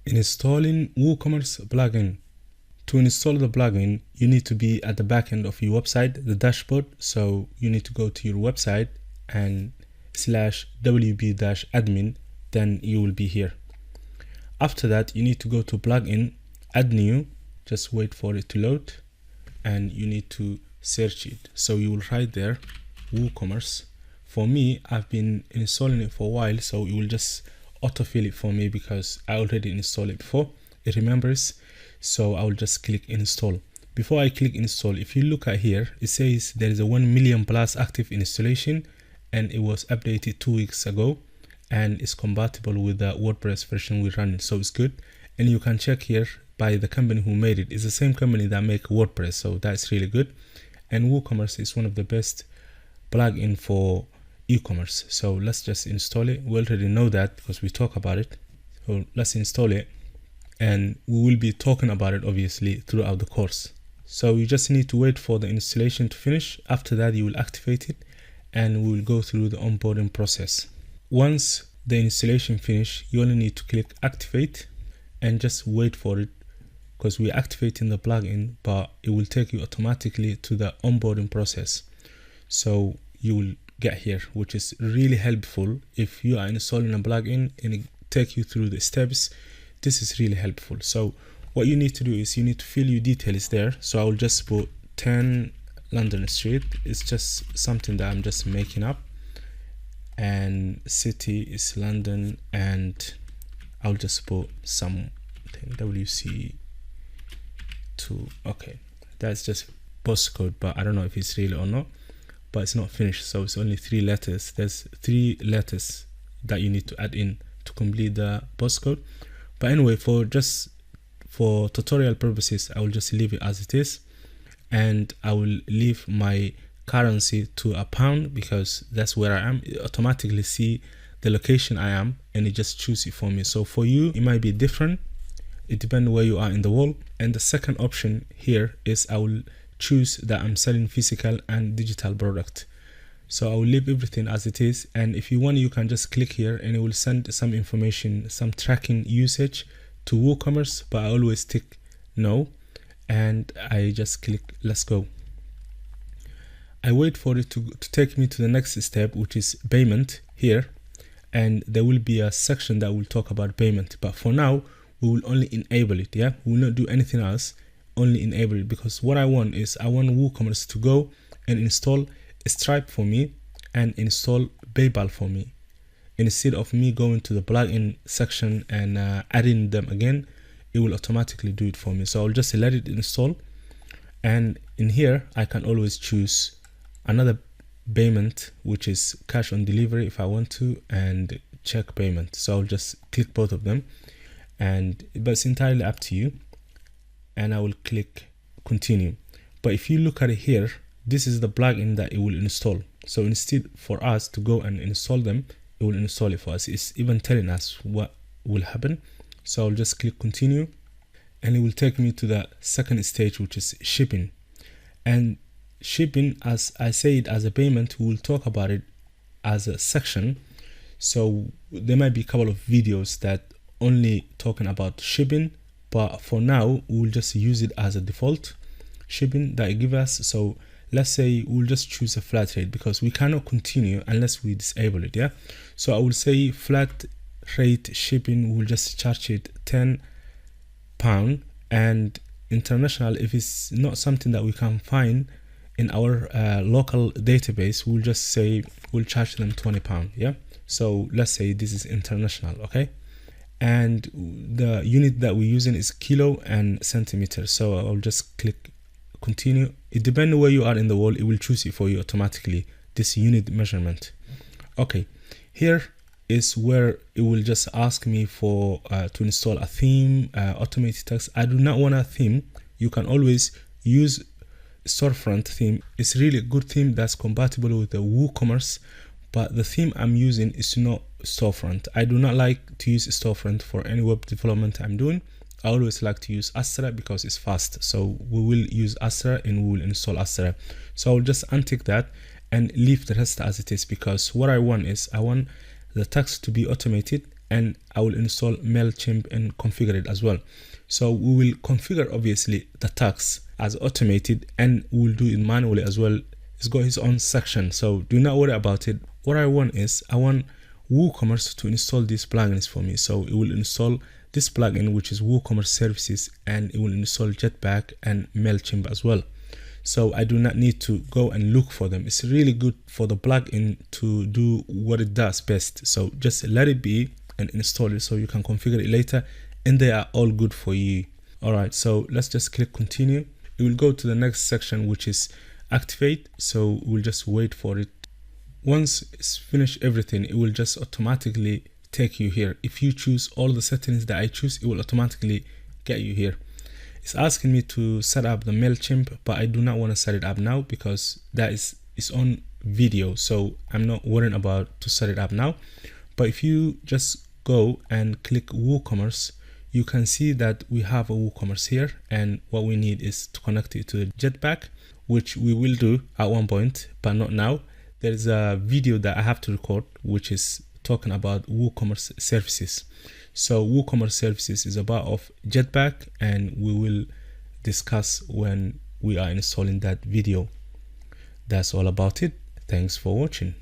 Installing WooCommerce plugin. To install the plugin, you need to be at the back end of your website, the dashboard. So you need to go to your website and /wp-admin, then you will be here. After that, you need to go to plugin, add new, just wait for it to load, and you need to search it. So you will write there WooCommerce. For me, I've been installing it for a while, so it will just autofill it for me because I already installed it before. It remembers, so I will just click install. Before I click install, if you look at here, it says there is a 1 million plus active installation, and it was updated 2 weeks ago, and it's compatible with the WordPress version we're running, so it's good. And you can check here by the company who made it. It's the same company that make WordPress, so that's really good. And WooCommerce is one of the best plugin for e-commerce. So let's just install it. We already know that because we talk about it. So let's install it, and we will be talking about it obviously throughout the course. So you just need to wait for the installation to finish. After that, you will activate it, and we will go through the onboarding process. Once the installation finish, you only need to click activate and just wait for it, because we're activating the plugin, but it will take you automatically to the onboarding process. So you will get here, which is really helpful if you are installing a plugin and it take you through the steps. This is really helpful. So what you need to do is you need to fill your details there. So I will just put 10 London Street. It's just something that I'm just making up, and city is London, and I'll just put something WC2. Okay, that's just postcode, but I don't know if it's really or not, but it's not finished, so it's only 3 letters. There's 3 letters that you need to add in to complete the postcode. But anyway, for tutorial purposes, I will just leave it as it is, and I will leave my currency to a pound because that's where I am. It automatically see the location I am, and it just choose it for me. So for you, it might be different. It depends where you are in the world. And the second option here is I will choose that I'm selling physical and digital product. So I will leave everything as it is, and if you want, you can just click here and it will send some information, some tracking usage to WooCommerce, but I always tick no, and I just click let's go. I wait for it to take me to the next step, which is payment here, and there will be a section that will talk about payment, but for now we will only enable it. Yeah, we will not do anything else, only enable it, because what I want is I want WooCommerce to go and install Stripe for me and install PayPal for me, instead of me going to the plugin section and adding them again. It will automatically do it for me. So I'll just let it install, and in here I can always choose another payment, which is cash on delivery if I want to, and check payment. So I'll just click both of them, but it's entirely up to you, and I will click continue. But if you look at it here, this is the plugin that it will install. So instead for us to go and install them, it will install it for us. It's even telling us what will happen. So I'll just click continue, and it will take me to the second stage, which is shipping. And shipping, as I say it as a payment, we will talk about it as a section. So there might be a couple of videos that only talking about shipping, but for now we'll just use it as a default shipping that it gives us. So let's say we'll just choose a flat rate because we cannot continue unless we disable it. Yeah, so I will say flat rate shipping, we'll just charge it £10, and international, if it's not something that we can find in our local database, we'll just say we'll charge them £20. Yeah, so let's say this is international. Okay, and the unit that we're using is kilo and centimeter, so I'll just click continue. It depends where you are in the world, it will choose it for you automatically, this unit measurement. Okay, here is where it will just ask me for to install a theme, automated text. I do not want a theme. You can always use storefront theme. It's really a good theme that's compatible with the WooCommerce, but the theme I'm using is not storefront. I do not like to use storefront for any web development I'm doing. I always like to use Astra because it's fast. So we will use Astra and we will install Astra. So I'll just untick that and leave the rest as it is, because what I want is I want the text to be automated and I will install MailChimp and configure it as well. So we will configure obviously the tags as automated, and we'll do it manually as well. It's got its own section, so do not worry about it. What I want is I want WooCommerce to install these plugins for me. So it will install this plugin, which is WooCommerce services, and it will install Jetpack and MailChimp as well. So I do not need to go and look for them. It's really good for the plugin to do what it does best. So just let it be and install it so you can configure it later, and they are all good for you. All right, so let's just click continue. It will go to the next section, which is activate. So we'll just wait for it. Once it's finished everything, it will just automatically take you here. If you choose all the settings that I choose, it will automatically get you here. It's asking me to set up the MailChimp, but I do not want to set it up now because that is its own video. So I'm not worrying about to set it up now. But if you just go and click WooCommerce, you can see that we have a WooCommerce here, and what we need is to connect it to Jetpack, which we will do at one point, but not now. There is a video that I have to record, which is talking about WooCommerce services. So WooCommerce services is about of Jetpack, and we will discuss when we are installing that video. That's all about it. Thanks for watching.